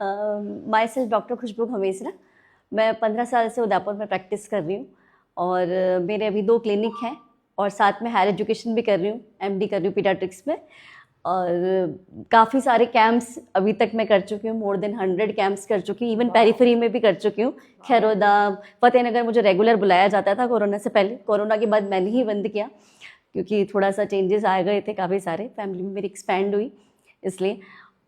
My self doctor खुशबू हमेसरा। मैं 15 साल से उदयपुर में प्रैक्टिस कर रही हूँ और मेरे अभी 2 क्लिनिक हैं और साथ में हायर एजुकेशन भी कर रही हूँ, एमडी कर रही हूँ पीडियाट्रिक्स में। और काफ़ी सारे कैंप्स अभी तक मैं कर चुकी हूँ, मोर देन 100 कैंप्स कर चुकी हूँ, इवन पेरीफेरी में भी कर चुकी हूँ। खैरोदा, फतेहनगर मुझे रेगुलर बुलाया जाता था कोरोना से पहले। कोरोना के बाद मैंने ही बंद किया क्योंकि थोड़ा सा चेंजेस आ गए थे, काफ़ी सारे फैमिली में मेरी एक्सपैंड हुई इसलिए।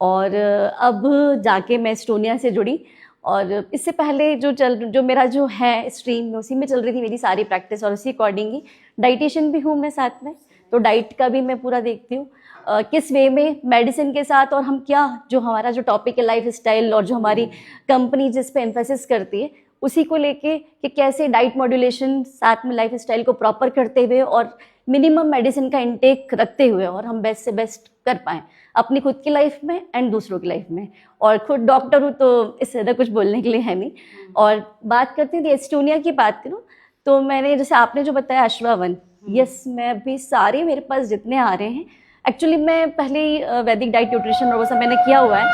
और अब जाके मैं एस्टोनिया से जुड़ी और इससे पहले जो मेरा जो है स्ट्रीम उसी में चल रही थी मेरी सारी प्रैक्टिस और उसी अकॉर्डिंग ही डाइटिशियन भी हूँ मैं साथ में, तो डाइट का भी मैं पूरा देखती हूँ किस वे में मेडिसिन के साथ, और हम क्या जो हमारा जो टॉपिक है लाइफ स्टाइल और जो हमारी कंपनी जिस पे एम्फेसिस करती है उसी को लेके कि कैसे डाइट मॉड्यूलेशन साथ में लाइफ स्टाइल को प्रॉपर करते हुए और मिनिमम मेडिसिन का इंटेक रखते हुए और हम बेस्ट से बेस्ट कर पाएँ अपनी खुद की लाइफ में एंड दूसरों की लाइफ में। और खुद डॉक्टर हूँ तो इससे ज़्यादा कुछ बोलने के लिए है नहीं। और बात करती थी एस्टोनिया की बात करूँ तो मैंने जैसे आपने जो बताया अश्वावन, यस मैं भी सारे मेरे पास जितने आ रहे हैं, एक्चुअली मैं पहले ही वैदिक डाइट न्यूट्रिशन और वो सब मैंने किया हुआ है,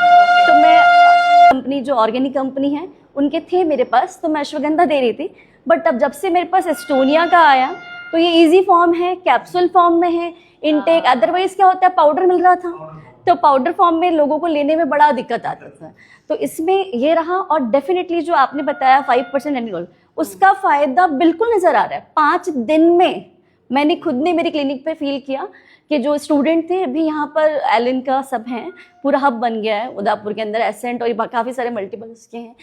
तो मैं कंपनी जो ऑर्गेनिक कंपनी है उनके थे मेरे पास, तो मैं अश्वगंधा दे रही थी। बट अब जब से मेरे पास एस्टोनिया का आया तो ये इजी फॉर्म है, कैप्सूल फॉर्म में है इनटेक। अदरवाइज क्या होता है, पाउडर मिल रहा था तो पाउडर फॉर्म में लोगों को लेने में बड़ा दिक्कत आता था, तो इसमें ये रहा। और डेफिनेटली जो आपने बताया 5% एनिमल, उसका फायदा बिल्कुल नजर आ रहा है। 5 दिन में मैंने खुद ने मेरी क्लिनिक पे फील किया कि जो स्टूडेंट थे अभी यहाँ पर एलिन का सब हैं, पूरा हब बन गया है उदयपुर के अंदर, एसेंट और काफ़ी सारे मल्टीपल उसके हैं।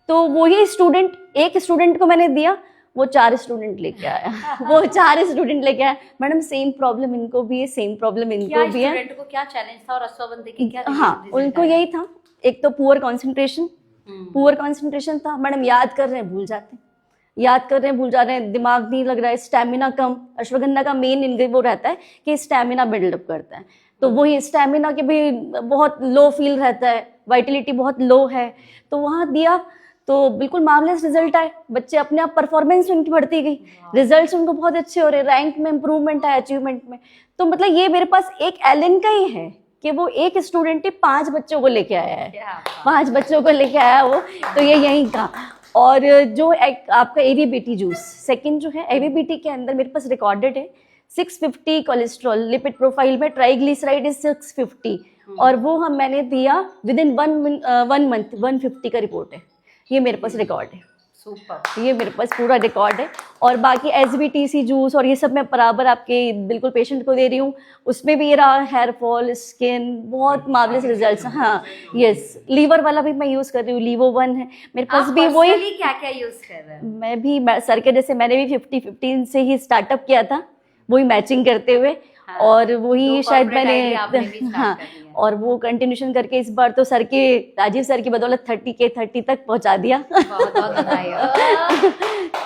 तो वही स्टूडेंट, एक स्टूडेंट को मैंने दिया, वो 4 स्टूडेंट लेके आया वो 4 स्टूडेंट लेके आया। मैडम सेम प्रॉब्लम इनको भी है, सेम प्रॉब्लम इनको भी है। स्टूडेंट को क्या चैलेंज था और अश्वगंधा की क्या? हाँ, उनको यही था, एक तो पुअर कंसंट्रेशन था। मैडम याद कर रहे हैं भूल जाते हैं, याद कर रहे हैं भूल जा रहे हैं, दिमाग नहीं लग रहा है, स्टैमिना कम। अश्वगंधा का मेन वो रहता है कि स्टैमिना बिल्डअप करता है, तो वही स्टैमिना के भी बहुत लो फील रहता है, वाइटलिटी बहुत लो है, तो वहाँ दिया तो बिल्कुल मार्वलेस रिजल्ट आए। बच्चे अपने आप परफॉर्मेंस उनकी बढ़ती गई, रिजल्ट्स उनको बहुत अच्छे हो रहे, रैंक में इंप्रूवमेंट है, अचीवमेंट में। तो मतलब ये मेरे पास एक एलिन का ही है कि वो एक स्टूडेंट ही 5 बच्चों को लेके आया है, 5 बच्चों को लेके आया वो, तो ये यहीं का। और जो आपका एवीबीटी जूस सेकंड जो है, एवीबीटी के अंदर मेरे पास रिकॉर्डेड है 650 कोलेस्ट्रॉल, लिपिड प्रोफाइल में ट्राइग्लिसराइड इज 650, और वो मैंने दिया विद इन 1 मंथ 150 का रिपोर्ट है, ये मेरे पास रिकॉर्ड है। सुपर, ये मेरे पास पूरा रिकॉर्ड है। और बाकी एसबीटीसी जूस और ये सब मैं बराबर आपके बिल्कुल पेशेंट को दे रही हूँ, उसमें भी ये रहा हेयर फॉल, स्किन, बहुत मार्वलेस रिजल्ट्स। हाँ यस, लीवर वाला भी मैं यूज़ कर रही हूँ, लीवो 1 है मेरे पास भी। वही क्या क्या यूज कर रहे हैं? मैं भी सर के जैसे मैंने भी 50-15 से ही स्टार्टअप किया था, वही मैचिंग करते हुए। हाँ, और वही शायद मैंने हाँ, और वो कंटिन्यूशन करके इस बार तो सर के, राजीव सर की बदौलत 30 तक पहुंचा दिया। बहुत बहुत बधाई हो।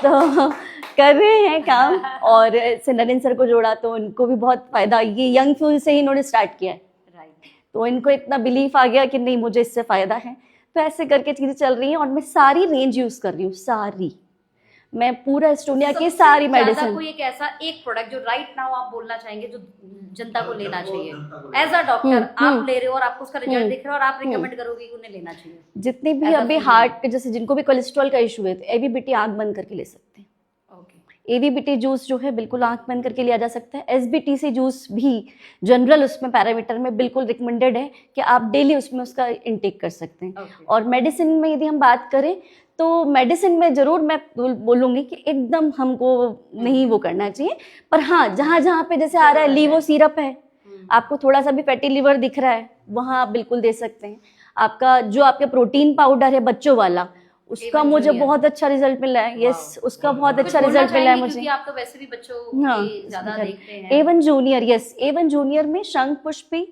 तो कर रहे हैं काम, और से नरेंद्र सर को जोड़ा तो उनको भी बहुत फायदा, ये यंग फ्यूल से ही इन्होंने स्टार्ट किया है, तो इनको इतना बिलीफ आ गया कि नहीं मुझे इससे फायदा है, तो ऐसे करके चीजें चल रही हैं। और मैं सारी रेंज यूज कर रही हूँ, सारी, मैं पूरा एस्टोनिया की सारी मेडिसिन। कोई एक ऐसा एक प्रोडक्ट जो राइट नाउ आप बोलना चाहेंगे जो जनता को लेना चाहिए, एज अ डॉक्टर आप ले रहे हो और आपको उसका रिजल्ट दिख रहा है और आप रिकमेंड करोगे कि उन्हें लेना चाहिए? जितने भी अभी हार्ट जैसे जिनको भी कोलेस्ट्रॉल का इशू है तो एवीबीटी आंख बंद करके ले सकते हैं। एवीबीटी जूस जो है बिल्कुल आंख बंद करके लिया जा सकता है। एसबीटीसी जूस भी जनरल उसमें पैरामीटर में बिल्कुल रिकमेंडेड है कि आप डेली उसमें उसका इंटेक कर सकते हैं। और मेडिसिन में यदि हम बात करें तो मेडिसिन में ज़रूर मैं बोलूँगी कि एकदम हमको नहीं वो करना चाहिए, पर हाँ जहाँ जहाँ पे जैसे आ रहा है, लीवो सिरप है, आपको थोड़ा सा भी फैटी लिवर दिख रहा है, वहाँ आप बिल्कुल दे सकते हैं। आपका जो आपका प्रोटीन पाउडर है बच्चों वाला, उसका मुझे बहुत अच्छा रिजल्ट मिला है। यस, उसका बहुत अच्छा रिजल्ट मिला है मुझे। आप तो वैसे भी बच्चों की ज्यादा देखते हैं। A1 junior, yes A1 junior में शंख पुष्प भी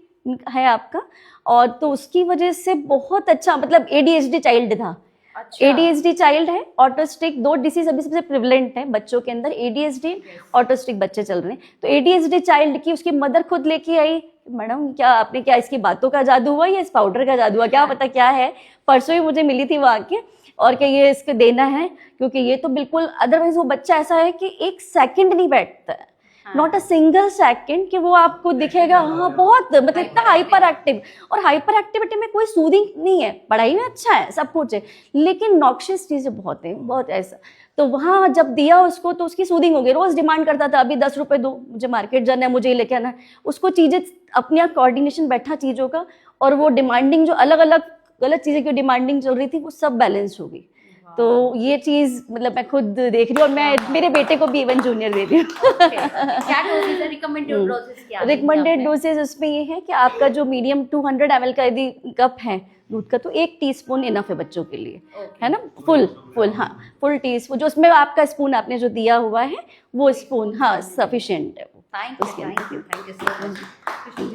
है आपका, और तो उसकी वजह से बहुत अच्छा, मतलब ADHD चाइल्ड था। अच्छा। ADHD चाइल्ड है, ऑटिस्टिक, 2 डिसीज अभी सबसे प्रिवलेंट है बच्चों के अंदर, ADHD, ऑटिस्टिक बच्चे चल रहे हैं। तो ADHD चाइल्ड की उसकी मदर खुद लेके आई, मैडम क्या आपने क्या इसकी बातों का जादू हुआ या इस पाउडर का जादू हुआ, क्या पता क्या है। परसों ही मुझे मिली थी वहाँ के, और क्या ये इसको देना है, क्योंकि ये तो बिल्कुल, अदरवाइज वो बच्चा ऐसा है कि 1 सेकंड नहीं बैठता है। नॉट अ सिंगल सेकंड कि वो आपको दिखेगा हाँ बहुत मतलब इतना हाइपर एक्टिव। और हाइपर एक्टिविटी में कोई सूदिंग नहीं है, पढ़ाई में अच्छा है, सब कुछ है, लेकिन नॉक्शियस चीज़ें बहुत है, बहुत ऐसा। तो वहाँ जब दिया उसको तो उसकी सूदिंग हो गई, रोज डिमांड करता था अभी 10 रुपए दो, मुझे मार्केट जाना है, मुझे ये लेके आना है। उसको चीज़ें अपने कोऑर्डिनेशन बैठा चीज़ों का, और वो डिमांडिंग जो अलग अलग गलत चीज़ें की डिमांडिंग चल रही थी वो सब बैलेंस हो गई। तो ये चीज़ मतलब मैं खुद देख रही हूँ, और मैं मेरे बेटे को भी इवन जूनियर दे रही हूँ। क्या डोजेज है, रिकमेंडेड डोजेज क्या है? रिकमेंडेड डोजेज उसमें ये है कि आपका जो मीडियम 200 ml का यदि कप है दूध का, तो 1 टीस्पून इनफ है बच्चों के लिए, है ना, फुल हाँ फुल टीस्पून, जो उसमें आपका स्पून आपने जो दिया हुआ है वो स्पून हाँ सफिशिएंट है। Thank you so much.